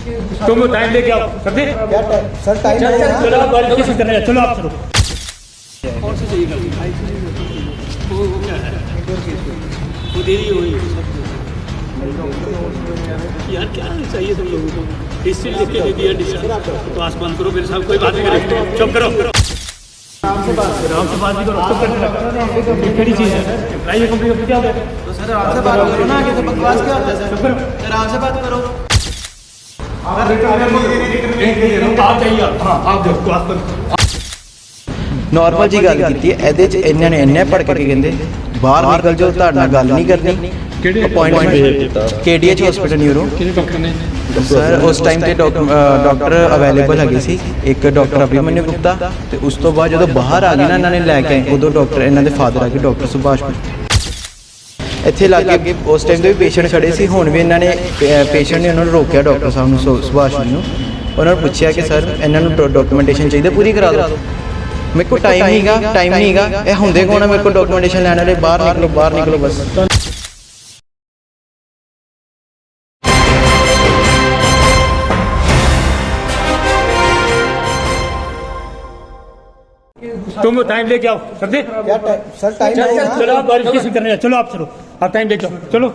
तुम टाइम लेके आओ समझे। क्या सर टाइम चलो है चलो आप बारिश की करने चलो आप चलो। कौन सी चाहिए गलती वो क्या है वो देरी हुई यार क्या चाहिए तुम लोगों को हिस्ट्री लिख के दे दिया डिसीजन तो आस बंद करो मेरे साथ कोई बात नहीं करेगी चुप करो आराम से बात भी करो चुप करके रखो बड़ी चीज़ है प्राइवेट कंपनी का क्या होता है तो सर आराम से बात करो ना, आगे से बकवास क्या होता है सर? आराम से बात करो। आप जाइए हाँ आप देखो आप नॉर्मल जी गल की ਇਹਦੇ ਚ ਇਹਨਾਂ ਨੇ ਇੰਨੇ ਭੜਕ ਕੇ ਕਹਿੰਦੇ ਬਾਹਰ ਨਿਕਲ ਜਾਓ, ਤੁਹਾਡੇ ਨਾਲ ਗੱਲ ਨਹੀਂ ਕਰਨੀ। Appointment KDH hospital neuro sir ਉਸ ਟਾਈਮ ਤੇ ਡਾਕਟਰ ਅਵੇਲੇਬਲ ਹੈਗੇ ਸੀ, ਇੱਕ ਡਾਕਟਰ ਅਭਿਮਨਿਊ ਗੁਪਤਾ ਤੇ ਉਸ ਤੋਂ ਬਾਅਦ ਜਦੋਂ ਬਾਹਰ ਆ ਗਏ ਨਾ ਇਹਨਾਂ ਨੇ ਲੈ ਕੇ ਆਏ, ਉਦੋਂ ਡਾਕਟਰ ਇਹਨਾਂ ਦੇ ਫਾਦਰ ਆ ਗਏ ਡਾਕਟਰ ਸੁਭਾਸ਼ ਇੱਥੇ ਲਾਗੇ ਉਸ ਟਾਈਮ ਦੇ ਵੀ ਪੇਸ਼ੈਂਟ ਖੜੇ ਸੀ। ਹੁਣ ਵੀ ਇਹਨਾਂ ਨੇ ਪੇਸ਼ੈਂਟ ਨੇ ਉਹਨਾਂ ਨੂੰ ਰੋਕਿਆ, ਡਾਕਟਰ ਸਾਹਿਬ ਨੂੰ ਸੁਭਾਸ਼ ਨੂੰ ਉਹਨਾਂ ਨੂੰ ਪੁੱਛਿਆ ਕਿ ਸਰ ਇਹਨਾਂ ਨੂੰ ਡਾਕੂਮੈਂਟੇਸ਼ਨ ਚਾਹੀਦੀ ਪੂਰੀ ਕਰਾ ਦਿਓ। मेरे को टाइम नहीं गा ये होंगे कौन है मेरे को डॉक्यूमेंटेशन लेने वाले, बाहर निकलो बस। तुम टाइम लेके आओ समझे। क्या सर टाइम है चलो आप बारिश की करने चलो आप चलो आप टाइम लेके आओ चलो।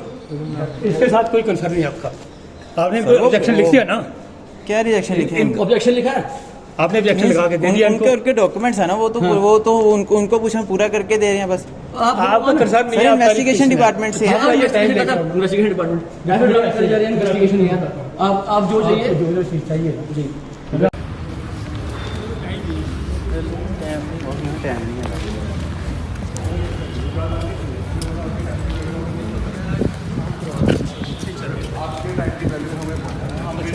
इसके साथ कोई कंसर्न नहीं आपका, आपने ऑब्जेक्शन लिख दिया ना। क्या रिजेक्शन लिखे हैं? ऑब्जेक्शन लिखा है आपने, ऑब्जेक्शन लगा के दे दिया उनके उनके डॉक्यूमेंट्स है ना, वो तो उनको पूछना पूरा करके दे रहे हैं बस। आपका कंसर्न नहीं है, इन्वेस्टिगेशन डिपार्टमेंट से है। इन्वेस्टिगेशन डिपार्टमेंट इन्वेस्टिगेशन नहीं आता आप जो चाहिए जी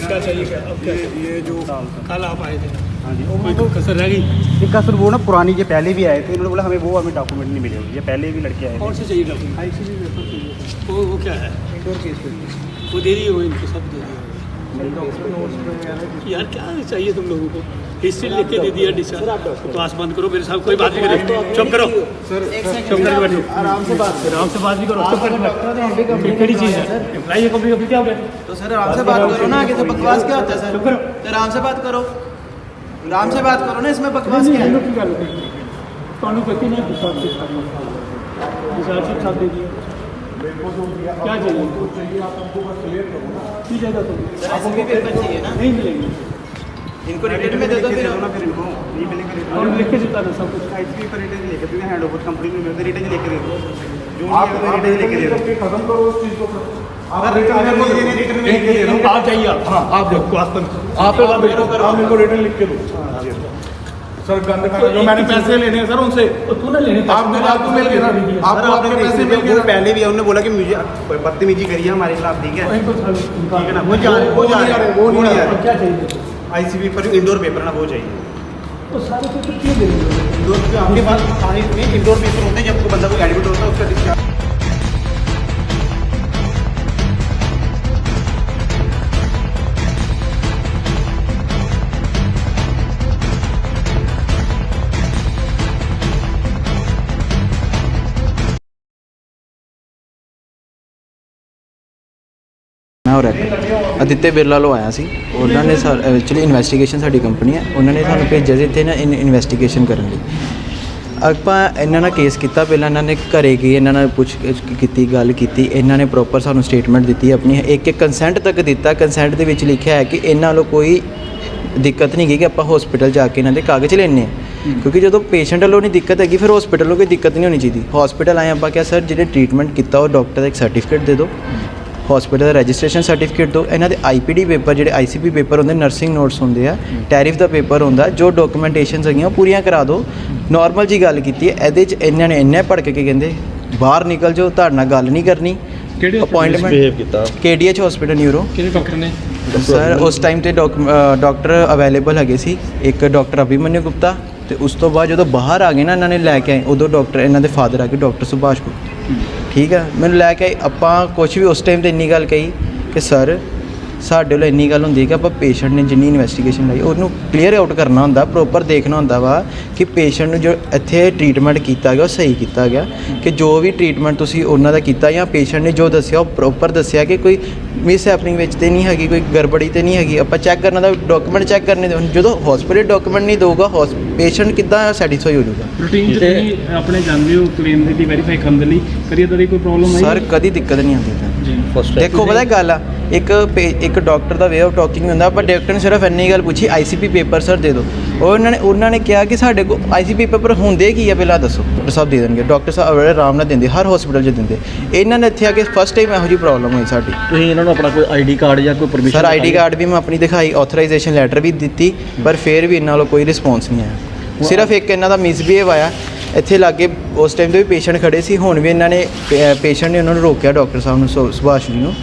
क्या चाहिए क्या ये जो कल आप आए थे हाँ जी कोई कसर रह गई एक कसर वो ना पुरानी जो पहले भी आए थे, उन्होंने बोला हमें डॉक्यूमेंट नहीं मिले, ये पहले भी लड़के आए थे। कौन सी चाहिए डॉक्यूमेंट वो क्या है वो देरी हुई इनको सब देरी हुई यार क्या चाहिए तुम लोगों को हिस्ट्री लिख के दे दिया डिसीजन तो आस बंद करो मेरे साथ कोई बात नहीं करेगी चुप करो सर चुप करके बैठो आराम से बात भी करो चुप करके बैठो बड़ी चीज़ है प्राइवेट कंपनी का क्या होता है। तो सर आराम से बात करो ना, आगे से बकवास क्या होता है सर? आराम से बात करो ना, इसमें बकवास क्या है? क्या चाहिए चाहिए ना, नहीं मिलेंगे इनको रिटर्न में दे दो फिर इनको नहीं मिलेंगे और लिख के देता था सब कुछ आईसीबी पर रिटर्न लेके दो, हैंड ओवर कंपनी में रिटर्न लेके दे दो, जो आप रिटर्न लेके दे दो, खत्म करो उस चीज़ को। आप रिटर्न में लेके दे दो, आप जाइए हाँ आप देखो आप मेरे को रिटर्न लिख के दो सर। गंद खाना जो मैंने पैसे लेने हैं सर उनसे तो तूने लेने आपको मिल गए ना, आपको आपके पैसे मिल गए। पहले भी उन्होंने बोला कि मुझे बदतमीजी करी है हमारे खिलाफ, ठीक है ना, वो नहीं आ रहे क्या चाहिए आईसीबी पर इंडोर पेपर ना वो चाहिए। तो सारे पेपर क्यों दे रहे हो? इंडोर आपके पास सारे इंडोर पेपर होते हैं, जब कोई बंदा को एडमिट होता है उसका डिस्चार्ज। और आदित्य बिरला लो आया सी, उन्होंने एक्चुअली इन्वेस्टिगेशन साडी कंपनी है, उन्होंने सानू भेजा ਸੀ ਇੱਥੇ ਨਾ ਇਨਵੈਸਟੀਗੇਸ਼ਨ ਕਰਨ ਲਈ। ਆਪਾਂ ਇਹਨਾਂ ਨਾਲ ਕੇਸ ਕੀਤਾ, ਪਹਿਲਾਂ ਇਹਨਾਂ ਨੇ ਘਰੇ ਗਏ, ਇਹਨਾਂ ਨਾਲ ਪੁੱਛ ਕੀਤੀ, ਗੱਲ ਕੀਤੀ, ਇਹਨਾਂ ਨੇ ਪ੍ਰੋਪਰ ਸਾਨੂੰ ਸਟੇਟਮੈਂਟ ਦਿੱਤੀ ਆਪਣੀ, ਇੱਕ ਕੰਸੈਂਟ ਤੱਕ ਦਿੱਤਾ। ਕੰਸੈਂਟ ਦੇ ਵਿੱਚ ਲਿਖਿਆ ਹੈ ਕਿ ਇਹਨਾਂ ਵੱਲੋਂ ਕੋਈ ਦਿੱਕਤ ਨਹੀਂ ਗਈ ਕਿ ਆਪਾਂ ਹਸਪੀਟਲ ਜਾ ਕੇ ਇਹਨਾਂ ਦੇ ਕਾਗਜ਼ ਲੈਣੇ, ਕਿਉਂਕਿ ਜਦੋਂ ਪੇਸ਼ੈਂਟ ਵੱਲੋਂ ਨਹੀਂ ਦਿੱਕਤ ਹੈਗੀ ਫਿਰ ਹਸਪੀਟਲ ਨੂੰ ਕੋਈ ਦਿੱਕਤ ਨਹੀਂ ਹੋਣੀ ਚਾਹੀਦੀ। ਹਸਪੀਟਲ ਆਏ ਆਪਾਂ ਕਿਹਾ ਸਰ ਜਿਹੜੇ ਟ੍ਰੀਟਮੈਂਟ ਕੀਤਾ ਉਹ ਡਾਕਟਰ ਦਾ ਇੱਕ ਸਰਟੀਫਿਕੇਟ ਦੇ ਦਿਓ, हॉस्पिटल का रजिस्ट्रेशन सर्टिफिकेट दो, इन्हों के IPD पेपर जो ICP पेपर होंगे, नर्सिंग नोट्स होंगे, टैरिफ का पेपर होंगे, जो डॉक्यूमेंटेशन है पूरियां करा दो। नॉर्मल जी गल की है, ये इन्होंने इन्ने भड़क के कहते बाहर निकल जाओ, तुहाडे नाल गल नहीं करनी। Appointment KDH hospital neuro sir उस टाइम ते डॉक्टर अवेलेबल है सी, एक डॉक्टर अभिमन्यू गुप्ता तो उस तो बाद जो बाहर आ गए ना इन्होंने लैके आए, उदों डॉक्टर इन्हों के फादर आ गए डॉक्टर सुभाष गुप्ता, ठीक है। मैंने लैके आए, आप कुछ भी उस टाइम तो इन्नी गल कही कि सर ਸਾਡੇ ਵੱਲੋਂ ਇੰਨੀ ਗੱਲ ਹੁੰਦੀ ਹੈ ਕਿ ਆਪਾਂ ਪੇਸ਼ੈਂਟ ਨੇ ਜਿੰਨੀ ਇਨਵੈਸਟੀਗੇਸ਼ਨ ਲਈ ਉਹਨੂੰ ਕਲੀਅਰ ਆਊਟ ਕਰਨਾ ਹੁੰਦਾ, ਪ੍ਰੋਪਰ ਦੇਖਣਾ ਹੁੰਦਾ ਵਾ ਕਿ ਪੇਸ਼ੈਂਟ ਨੂੰ ਜੋ ਇੱਥੇ ਟ੍ਰੀਟਮੈਂਟ ਕੀਤਾ ਗਿਆ ਉਹ ਸਹੀ ਕੀਤਾ ਗਿਆ, ਕਿ ਜੋ ਵੀ ਟ੍ਰੀਟਮੈਂਟ ਤੁਸੀਂ ਉਹਨਾਂ ਦਾ ਕੀਤਾ ਜਾਂ ਪੇਸ਼ੈਂਟ ਨੇ ਜੋ ਦੱਸਿਆ ਉਹ ਪ੍ਰੋਪਰ ਦੱਸਿਆ, ਕਿ ਕੋਈ ਮਿਸ ਹੈਪਨਿੰਗ ਵਿੱਚ ਤੇ ਨਹੀਂ ਹੈਗੀ, ਕੋਈ ਗੜਬੜੀ ਤੇ ਨਹੀਂ ਹੈਗੀ। ਆਪਾਂ ਚੈੱਕ ਕਰਨਾ ਦਾ ਡਾਕੂਮੈਂਟ ਚੈੱਕ ਕਰਨੇ ਦੇ, ਜਦੋਂ ਹਸਪੀਟਲ ਡਾਕੂਮੈਂਟ ਨਹੀਂ ਦਊਗਾ ਪੇਸ਼ੈਂਟ ਕਿੱਦਾਂ ਸੈਟੀਸਫਾਈ ਹੋ ਜਾਊਗਾ। ਰੂਟੀਨ ਤੇ ਆਪਣੇ ਜਾਂਦੇ ਹੋ ਕਲੇਮ ਦੀ ਵੈਰੀਫਾਈ ਕਰਨ ਦੇ ਲਈ, ਕਦੀ ਇੱਦਾਂ ਦੀ ਕੋਈ ਪ੍ਰੋਬਲਮ ਆਈ? ਸਰ ਕਦੀ ਦਿੱਕਤ ਨਹੀਂ ਆਉਂਦੀ ਤਾਂ ਜੀ ਦੇਖੋ ਪਤਾ ਗੱਲ ਆ, ਇੱਕ doctor the way of talking ਹੁੰਦਾ, ਪਰ ਡਾਕਟਰ ਨੇ ਸਿਰਫ ਇੰਨੀ ਗੱਲ ਪੁੱਛੀ ਆਈਸੀਪੀ ਪੇਪਰ ਸਰ ਦੇ ਦਿਓ। ਉਹਨਾਂ ਨੇ ਕਿਹਾ ਕਿ ਸਾਡੇ ਕੋਲ ਆਈਸੀਪੀ ਪੇਪਰ ਹੁੰਦੇ ਕੀ ਆ, ਪਹਿਲਾਂ ਦੱਸੋ। ਡਾਕਟਰ ਸਾਹਿਬ ਦੇ ਦੇਣਗੇ, ਡਾਕਟਰ ਸਾਹਿਬ ਬੜੇ ਆਰਾਮ ਨਾਲ ਦਿੰਦੇ, ਹਰ ਹਸਪੀਟਲ 'ਚ ਦਿੰਦੇ। ਇਹਨਾਂ ਨੇ ਇੱਥੇ ਆ ਕੇ ਫਸਟ ਟਾਈਮ ਇਹੋ ਜਿਹੀ ਪ੍ਰੋਬਲਮ ਹੋਈ ਸਾਡੀ। ਤੁਸੀਂ ਇਹਨਾਂ ਨੂੰ ਆਪਣਾ ਕੋਈ ਆਈਡੀ ਕਾਰਡ ਜਾਂ ਕੋਈ ਪਰਮਿਸ਼ਨ? ਸਰ ਆਈਡੀ ਕਾਰਡ ਵੀ ਮੈਂ ਆਪਣੀ ਦਿਖਾਈ, ਆਥੋਰਾਈਜੇਸ਼ਨ ਲੈਟਰ ਵੀ ਦਿੱਤੀ, ਪਰ ਫਿਰ ਵੀ ਇਹਨਾਂ ਵੱਲੋਂ ਕੋਈ ਰਿਸਪੌਂਸ ਨਹੀਂ ਆਇਆ। ਸਿਰਫ ਇੱਕ ਇਹਨਾਂ ਦਾ ਮਿਸਬੀਹੇਵ ਆਇਆ ਇੱਥੇ ਲਾਗੇ, ਉਸ ਟਾਈਮ ਤੇ ਵੀ ਪੇਸ਼ੈਂਟ ਖੜੇ ਸੀ, ਹੁਣ ਵੀ ਇਹਨਾਂ ਨੇ ਪੇਸ਼ੈਂਟ ਨੇ ਉਹਨਾਂ ਨੂੰ ਰੋਕਿਆ, ਡਾਕਟਰ ਸਾਹਿਬ ਨੂੰ, ਸੁਭਾਸ਼ ਜੀ ਨੂੰ,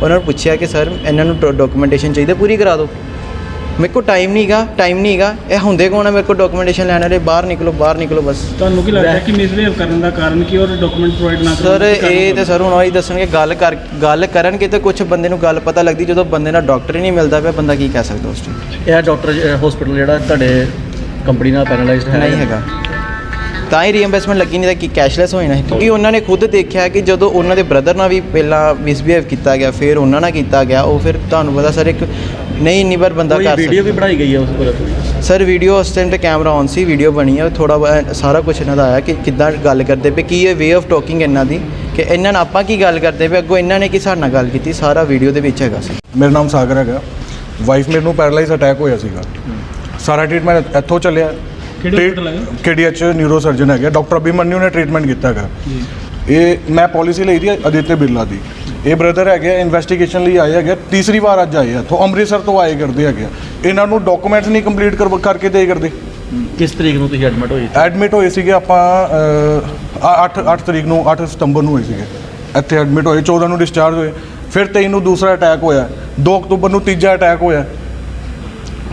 ਉਹਨਾਂ ਨੂੰ ਪੁੱਛਿਆ ਕਿ ਸਰ ਇਹਨਾਂ ਨੂੰ ਡਾਕੂਮੈਂਟੇਸ਼ਨ ਚਾਹੀਦਾ, ਪੂਰੀ ਕਰਾ ਦਿਓ। ਮੇਰੇ ਕੋਲ ਟਾਈਮ ਨਹੀਂ ਹੈਗਾ, ਇਹ ਹੁੰਦੇ ਕੌਣ ਆ ਮੇਰੇ ਕੋਲ ਡਾਕੂਮੈਂਟੇਸ਼ਨ ਲੈਣ ਵਾਲੇ, ਬਾਹਰ ਨਿਕਲੋ ਬਸ। ਤੁਹਾਨੂੰ ਕੀ ਲੱਗਦਾ ਕਿ ਮਿਸਬਿਹੇਵ ਕਰਨ ਦਾ ਕਾਰਨ ਕੀ ਔਰ ਡਾਕੂਮੈਂਟ ਪ੍ਰੋਵਾਈਡ ਨਾ ਸਰ ਇਹ ਤੇ ਸਰ ਹੁਣ ਉਹੀ ਦੱਸਣਗੇ, ਗੱਲ ਕਰਨਗੇ ਤੇ ਕੁਝ ਬੰਦੇ ਨੂੰ ਗੱਲ ਪਤਾ ਲੱਗਦੀ, ਜਦੋਂ ਬੰਦੇ ਨਾਲ ਡਾਕਟਰ ਹੀ ਨਹੀਂ ਮਿਲਦਾ ਪਿਆ, ਬੰਦਾ ਕੀ ਕਹਿ ਸਕਦਾ ਉਸ ਟਾਈਮ। ਇਹ ਡਾਕਟਰ ਹਸਪੀਟਲ ਜਿਹੜਾ ਤੁਹਾਡੇ ਕੰਪਨੀ ਨਾਲ ਪੈਨਲਾਈਜ਼ਡ ਹੈ? ਨਹੀਂ ਹੈਗਾ, ਤਾਂ ਹੀ ਰੀਇੰਬਰਸਮੈਂਟ ਲੱਗੀ, ਨਹੀਂ ਤਾਂ ਕਿ ਕੈਸ਼ਲੈਸ ਹੋ ਜਾਣਾ ਸੀ। ਕਿਉਂਕਿ ਉਹਨਾਂ ਨੇ ਖੁਦ ਦੇਖਿਆ ਕਿ ਜਦੋਂ ਉਹਨਾਂ ਦੇ ਬ੍ਰਦਰ ਨਾਲ ਵੀ ਪਹਿਲਾਂ ਮਿਸਬੀਹੇਵ ਕੀਤਾ ਗਿਆ, ਫਿਰ ਉਹਨਾਂ ਨਾਲ ਕੀਤਾ ਗਿਆ, ਉਹ ਫਿਰ ਤੁਹਾਨੂੰ ਪਤਾ ਸਰ ਇੱਕ ਨਹੀਂ ਇੰਨੀ ਵਾਰ ਬੰਦਾ ਕਰ ਸਕਦਾ। ਵੀਡੀਓ ਵੀ ਬਣਾਈ ਗਈ ਹੈ ਉਸ ਪਰ? ਸਰ ਵੀਡੀਓ ਉਸ ਟਾਈਮ ਤੇ ਕੈਮਰਾ ਔਨ ਸੀ, ਵੀਡੀਓ ਬਣੀ ਹੈ, ਥੋੜਾ ਸਾਰਾ ਕੁਝ ਇਹਨਾਂ ਦਾ ਆਇਆ ਕਿ ਕਿੱਦਾਂ ਗੱਲ ਕਰਦੇ ਪਏ, ਕੀ ਇਹ ਵੇ ਆਫ ਟਾਕਿੰਗ ਇਹਨਾਂ ਦੀ, ਕਿ ਇਹਨਾਂ ਨਾਲ ਆਪਾਂ ਕੀ ਗੱਲ ਕਰਦੇ ਪਏ, ਅੱਗੋਂ ਇਹਨਾਂ ਨੇ ਕੀ ਸਾਡੇ ਨਾਲ ਗੱਲ ਕੀਤੀ, ਸਾਰਾ ਵੀਡੀਓ ਦੇ ਵਿੱਚ ਹੈਗਾ ਸੀ। ਮੇਰਾ ਨਾਮ ਸਾਗਰ ਹੈਗਾ, ਵਾਈਫ ਮੇਰੇ ਨੂੰ ਪੈਰਾਲਾਈਜ਼ ਅਟੈਕ ਹੋਇਆ ਸੀਗਾ, ਸਾਰਾ ਟ੍ਰੀਟਮੈਂਟ ਇੱਥੋਂ ਚੱਲਿਆ। KDH ਨਿਊਰੋ ਸਰਜਨ ਹੈਗਾ ਡਾਕਟਰ ਅਭਿਮਨਿਊ ਨੇ ਟ੍ਰੀਟਮੈਂਟ ਕੀਤਾ ਹੈਗਾ। ਇਹ ਮੈਂ ਪਾਲਿਸੀ ਲਈ ਦੀ ਅਦਿੱਤਿਆ ਬਿਰਲਾ ਦੀ, ਇਹ ਬ੍ਰਦਰ ਹੈਗੇ ਇਨਵੈਸਟੀਗੇਸ਼ਨ ਲਈ ਆਏ ਹੈਗੇ, ਤੀਸਰੀ ਵਾਰ ਅੱਜ ਆਏ ਆ ਇੱਥੋਂ ਅੰਮ੍ਰਿਤਸਰ ਤੋਂ ਆਏ ਕਰਦੇ ਹੈਗੇ। ਇਹਨਾਂ ਨੂੰ ਡਾਕੂਮੈਂਟਸ ਨਹੀਂ ਕੰਪਲੀਟ ਕਰਕੇ ਦੇ ਕਰਦੇ। ਕਿਸ ਤਰੀਕ ਨੂੰ ਤੁਸੀਂ ਐਡਮਿਟ ਹੋਏ? ਐਡਮਿਟ ਹੋਏ ਸੀਗੇ ਆਪਾਂ 8 ਤਰੀਕ ਨੂੰ, 8 ਸਤੰਬਰ ਨੂੰ ਹੋਏ ਸੀਗੇ ਇੱਥੇ ਐਡਮਿਟ ਹੋਏ, 14 ਨੂੰ ਡਿਸਚਾਰਜ ਹੋਏ, ਫਿਰ 23 ਨੂੰ ਦੂਸਰਾ ਅਟੈਕ ਹੋਇਆ, 2 ਅਕਤੂਬਰ ਨੂੰ ਤੀਜਾ ਅਟੈਕ ਹੋਇਆ।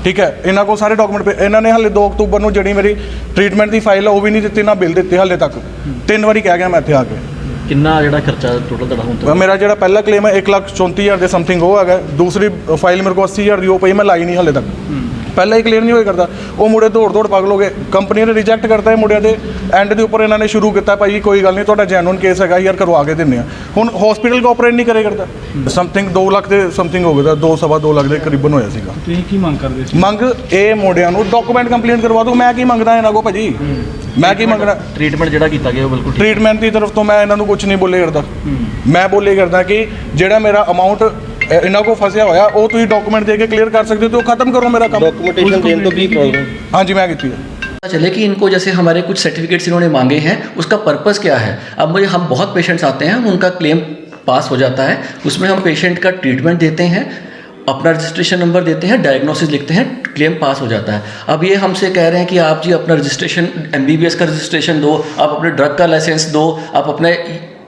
ਠੀਕ ਹੈ, ਇਹਨਾਂ ਕੋਲ ਸਾਰੇ ਡਾਕੂਮੈਂਟ ਇਹਨਾਂ ਨੇ ਹਾਲੇ 2 ਅਕਤੂਬਰ ਨੂੰ ਜਿਹੜੀ ਮੇਰੀ ਟ੍ਰੀਟਮੈਂਟ ਦੀ ਫਾਈਲ ਆ ਉਹ ਵੀ ਨਹੀਂ ਦਿੱਤੀ, ਨਾ ਬਿੱਲ ਦਿੱਤੇ ਹਾਲੇ ਤੱਕ। 3 ਵਾਰੀ ਕਹਿ ਗਿਆ ਮੈਂ ਇੱਥੇ ਆ ਕੇ। ਕਿੰਨਾ ਜਿਹੜਾ ਖਰਚਾ ਟੋਟਲ ਤੁਹਾਡਾ ਹੁਣ ਤੱਕ? ਮੇਰਾ ਜਿਹੜਾ ਪਹਿਲਾ ਕਲੇਮ ਹੈ 1,34,000 ਦੇ ਸਮਥਿੰਗ ਉਹ ਹੈਗਾ, ਦੂਸਰੀ ਫਾਈਲ ਮੇਰੇ ਕੋਲ 80,000 ਦੀ ਉਹ ਪਈ, ਮੈਂ ਲਾਈ ਨਹੀਂ ਹਾਲੇ ਤੱਕ। ਪਹਿਲਾਂ ਹੀ ਕਲੀਅਰ ਨਹੀਂ ਹੋਏ ਕਰਦਾ, ਉਹ ਮੁੰਡੇ ਦੌੜ ਪਾਗਲ ਹੋ ਗਏ, ਕੰਪਨੀ ਨੇ ਰਿਜੈਕਟ ਕਰਤਾ ਇਹ ਮੁੰਡਿਆਂ ਦੇ। ਐਂਡ ਦੇ ਉੱਪਰ ਇਹਨਾਂ ਨੇ ਸ਼ੁਰੂ ਕੀਤਾ, ਭਾਈ ਕੋਈ ਗੱਲ ਨਹੀਂ ਤੁਹਾਡਾ ਜੈਨੂਨ ਕੇਸ ਹੈਗਾ ਯਾਰ, ਕਰਵਾ ਕੇ ਦਿੰਦੇ ਆ। ਹੁਣ ਹਸਪੀਟਲ ਕੋਆਪਰੇਟ ਨਹੀਂ ਕਰੇ ਕਰਦਾ। ਸਮਥਿੰਗ 2 ਲੱਖ ਦੇ ਸਮਥਿੰਗ ਹੋ ਗਿਆ, 2.25 ਲੱਖ ਦੇ ਕਰੀਬਨ ਹੋਇਆ ਸੀਗਾ। ਤੁਸੀਂ ਕੀ ਮੰਗ ਕਰਦੇ ਸੀ? ਮੰਗ ਇਹ ਮੁੰਡਿਆਂ ਨੂੰ ਡਾਕੂਮੈਂਟ ਕੰਪਲੀਟ ਕਰਵਾ ਦਿਓ। ਮੈਂ ਕੀ ਮੰਗਦਾ ਇਹਨਾਂ ਕੋ ਭਾਜੀ, ਮੈਂ ਕੀ ਮੰਗਣਾ? ਟ੍ਰੀਟਮੈਂਟ ਜਿਹੜਾ ਕੀਤਾ ਗਿਆ ਉਹ ਬਿਲਕੁਲ ਠੀਕ। ਟ੍ਰੀਟਮੈਂਟ ਦੀ ਤਰਫ ਤੋਂ ਮੈਂ ਇਹਨਾਂ ਨੂੰ ਕੁਝ ਨਹੀਂ ਬੋਲੇ ਕਰਦਾ। ਮੈਂ ਬੋਲੇ ਕਰਦਾ ਕਿ ਜਿਹੜਾ ਮੇਰਾ ਅਮਾਊਂਟ ਇਹਨਾਂ ਕੋ ਫਸਿਆ ਹੋਇਆ ਉਹ ਤੁਸੀਂ ਡਾਕੂਮੈਂਟ ਦੇ ਕੇ ਕਲੀਅਰ ਕਰ ਸਕਦੇ ਹੋ तो खत्म करो मेरा काम। डॉक्यूमेंटेशन देने तो की प्रॉब्लम? हाँ जी मैं की है। पता चले कि इनको जैसे हमारे कुछ सर्टिफिकेट्स इन्होंने मांगे हैं, उसका पर्पस क्या है। अब मुझे हम बहुत पेशेंट्स आते हैं, उनका क्लेम पास हो जाता है, उसमें हम पेशेंट का ट्रीटमेंट देते हैं, अपना रजिस्ट्रेशन नंबर देते हैं, डायग्नोसिस लिखते हैं, क्लेम पास हो जाता है। अब ये हमसे कह रहे हैं कि आप जी अपना रजिस्ट्रेशन MBBS का रजिस्ट्रेशन दो, आप अपने ड्रग का लाइसेंस दो, आप अपने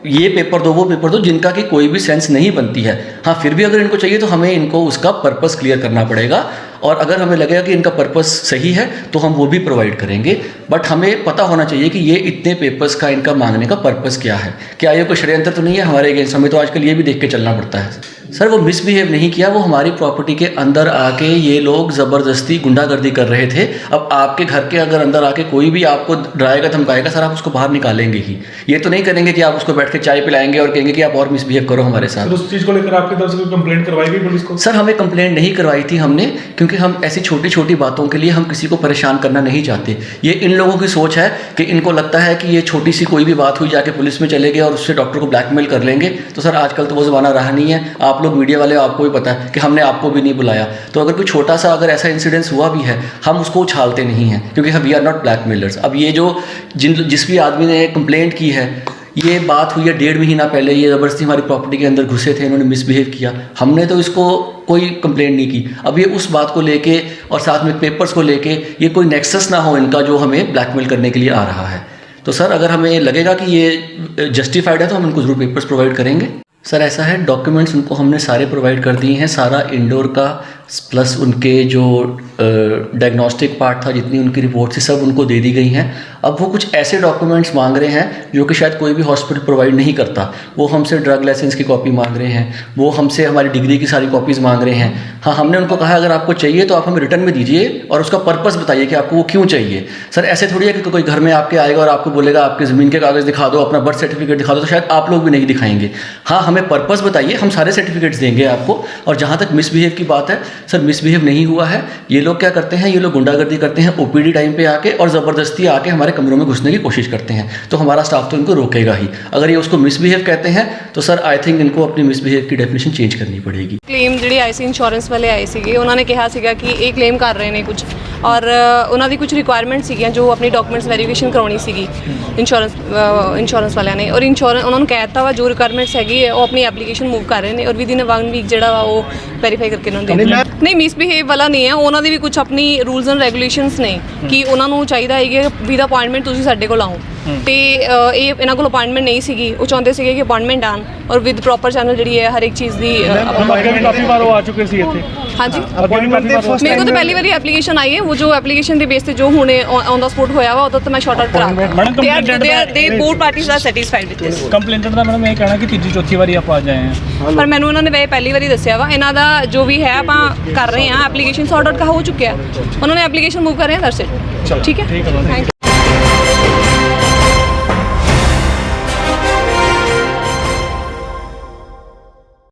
ये पेपर दो, वो पेपर दो, जिनका कि कोई भी सेंस नहीं बनती है। हाँ, फिर भी अगर इनको चाहिए तो हमें इनको उसका पर्पस क्लियर करना पड़ेगा, और अगर हमें लगेगा कि इनका पर्पस सही है तो हम वो भी प्रोवाइड करेंगे। बट हमें पता होना चाहिए कि ये इतने पेपर्स का इनका मांगने का पर्पस क्या है, क्या ये कोई षड्यंत्र तो नहीं है हमारे अगेंस्ट। हमें तो आजकल ये भी देख के चलना पड़ता है। सर वो मिसबिहेव नहीं किया, वो हमारी प्रॉपर्टी के अंदर आके ये लोग ज़बरदस्ती गुंडागर्दी कर रहे थे। अब आपके घर के अगर अंदर आके कोई भी आपको डराएगा धमकाएगा, सर आप उसको बाहर निकालेंगे ही। ये तो नहीं करेंगे कि आप उसको बैठ के चाय पिलाएंगे और कहेंगे कि आप और मिसबिहेव करो हमारे साथ। उस चीज़ को लेकर आपकी तरफ से कोई कंप्लेंट करवाई गई पुलिस को? सर हमें कंप्लेंट नहीं करवाई थी हमने, क्योंकि हम ऐसी छोटी छोटी बातों के लिए हम किसी को परेशान करना नहीं चाहते। ये इन लोगों की सोच है कि इनको लगता है कि ये छोटी सी कोई भी बात हुई जाके पुलिस में चले गए और उससे डॉक्टर को ब्लैकमेल कर लेंगे। तो सर आजकल तो वो ज़माना रहा नहीं है। आप लोग मीडिया वाले, आपको भी पता है कि हमने आपको भी नहीं बुलाया, तो अगर कोई छोटा सा अगर ऐसा इंसिडेंस हुआ भी है हम उसको उछालते नहीं हैं, क्योंकि हम वी आर नॉट ब्लैकमेलर्स। अब ये जो जिस भी आदमी ने कंप्लेंट की है, ये बात हुई है 1.5 महीना पहले, ये ज़बरदस्ती हमारी प्रॉपर्टी के अंदर घुसे थे, इन्होंने मिसबिहेव किया, हमने तो इसको कोई कंप्लेंट नहीं की। अब ये उस बात को लेके और साथ में पेपर्स को लेके ये कोई नेक्सस ना हो इनका जो हमें ब्लैकमेल करने के लिए आ रहा है। तो सर अगर हमें लगेगा कि ये जस्टिफाइड है तो हम इनको ज़रूर पेपर्स प्रोवाइड करेंगे। सर ऐसा है, डॉक्यूमेंट्स उनको हमने सारे प्रोवाइड कर दिए हैं, सारा इंडोर का प्लस उनके जो डायग्नोस्टिक पार्ट था, जितनी उनकी रिपोर्ट थी सब उनको दे दी गई हैं। अब वो कुछ ऐसे डॉक्यूमेंट्स मांग रहे हैं जो कि शायद कोई भी हॉस्पिटल प्रोवाइड नहीं करता। वो हमसे ड्रग लाइसेंस की कॉपी मांग रहे हैं, वो हमसे हमारी डिग्री की सारी कॉपीज़ मांग रहे हैं। हाँ, हमने उनको कहा अगर आपको चाहिए तो आप हमें रिटर्न में दीजिए और उसका पर्पस बताइए कि आपको वो क्यों चाहिए। सर ऐसे थोड़ी है कि कोई घर में आपके आएगा और आपको बोलेगा आपके ज़मीन के कागज़ दिखा दो, अपना बर्थ सर्टिफिकेट दिखा दो, तो शायद आप लोग भी नहीं दिखाएंगे। हाँ, हमें पर्पस बताइए, हम सारे सर्टिफिकेट्स देंगे आपको। और जहाँ तक मिसबिहेव की बात है, सर मिसबिहेव नहीं हुआ है। ये लोग क्या करते हैं, ये लोग गुंडागर्दी करते हैं ओपीडी टाइम पे आके, और ज़बरदस्ती आके हमारे कमरों में घुसने की कोशिश करते हैं। तो हमारा स्टाफ तो इनको रोकेगा ही। अगर ये उसको मिसबिहेव कहते हैं तो सर आई थिंक इनको अपनी मिसबिहेव की डेफिनेशन चेंज करनी पड़ेगी। ਕਲੇਮ ਜਿਹੜੇ ਆਏ ਸੀ ਇੰਸ਼ੋਰੈਂਸ ਵਾਲੇ ਆਏ ਸੀਗੇ, ਉਹਨਾਂ ਨੇ ਕਿਹਾ ਸੀਗਾ ਕਿ ਇਹ ਕਲੇਮ ਕਰ ਰਹੇ ਨੇ ਕੁਝ, ਔਰ ਉਹਨਾਂ ਦੀ ਕੁਝ ਰਿਕੁਆਇਰਮੈਂਟ ਸੀਗੀਆਂ ਜੋ ਆਪਣੀ ਡਾਕੂਮੈਂਟਸ ਵੈਰੀਫਿਕੇਸ਼ਨ ਕਰਾਉਣੀ ਸੀਗੀ ਇੰਸ਼ੋਰੈਂਸ ਵਾਲਿਆਂ ਨੇ। ਔਰ ਉਹਨਾਂ ਨੂੰ ਕਹਿ ਦਿੱਤਾ ਵਾ ਜੋ ਰਿਕੁਆਇਰਮੈਂਟਸ ਹੈਗੀ ਹੈ ਉਹ ਆਪਣੀ ਐਪਲੀਕੇਸ਼ਨ ਮੂਵ ਕਰ ਰਹੇ ਨੇ, ਔਰ ਵਿਦਿਨ 1 ਵੀਕ ਜਿਹੜਾ ਵਾ ਉਹ ਵੈਰੀਫਾਈ ਕਰਕੇ ਉਹਨਾਂ ਨੂੰ ਦੇ ਦੇਣਾ। ਨਹੀਂ, ਮਿਸਬਿਹੇਵ ਵਾਲਾ ਨਹੀਂ ਹੈ, ਉਹਨਾਂ ਦੀ ਵੀ ਕੁਝ ਆਪਣੀ ਰੂਲਸ ਐਂਡ ਰੈਗੂਲੇਸ਼ਨਸ ਨੇ ਕਿ ਉਹਨਾਂ ਨੂੰ ਚਾਹੀਦਾ ਹੈ ਕਿ ਵਿਦ ਅਪਾਇੰਟਮੈਂਟ ਤੁਸੀਂ ਸਾਡੇ ਕੋਲ ਆਓ। ਤੇ ਇਹ ਇਹਨਾਂ ਕੋਲ ਅਪਾਇੰਟਮੈਂਟ ਨਹੀਂ ਸੀਗੀ, ਉਹ ਚਾਹੁੰਦੇ ਸੀਗੇ ਕਿ ਅਪਾਇੰਟਮੈਂਟ ਆਣ ਔਰ ਵਿਦ ਪ੍ਰੋਪਰ ਚੈਨਲ ਜਿਹੜੀ ਹੈ ਹਰ ਇੱਕ ਚੀਜ਼ ਦੀ ਕਾਫੀ ਵਾਰ ਉਹ ਆ ਚੁੱਕੇ ਸੀ ਇੱਥੇ। ਹਾਂਜੀ, ਮੇਰੇ ਕੋਲ ਤਾਂ ਪਹਿਲੀ ਵਾਰੀ ਐਪਲੀਕੇਸ਼ਨ ਆਈ ਹੈ, ਉਹ ਜੋ ਐਪਲੀਕੇਸ਼ਨ ਦੇ ਬੇਸ ਤੇ ਜੋ ਹੁਣੇ ਔਨ ਦਾ ਸਪੋਟ ਹੋਇਆ ਵਾ ਉਹਦਾ ਤਾਂ ਮੈਂ ਸ਼ਾਰਟ ਆਊਟ ਕਰਾ ਦੇ both parties are satisfied with this. Complainant ਦਾ ਮੈਡਮ ਇਹ ਕਹਿਣਾ ਕਿ ਤੀਜੀ ਚੌਥੀ ਵਾਰੀ ਆਪਾਂ ਆ ਜਾਏ ਹਾਂ, ਪਰ ਮੈਨੂੰ ਉਹਨਾਂ ਨੇ ਵੈਸੇ ਪਹਿਲੀ ਵਾਰੀ ਦੱਸਿਆ ਵਾ। ਇਹਨਾਂ ਦਾ ਜੋ ਵੀ ਹੈ ਆਪਾਂ ਕਰ ਰਹੇ ਹਾਂ, ਐਪਲੀਕੇਸ਼ਨ ਸੌਰਟ ਆਊਟ ਹੋ ਚੁੱਕਿਆ, ਉਹਨਾਂ ਨੇ ਐਪਲੀਕੇਸ਼ਨ ਮੂਵ ਕਰ ਰਹੇ ਹਾਂ, ਦਰਸੇ ਠੀਕ ਹੈ, ਥੈਂਕ ਯੂ।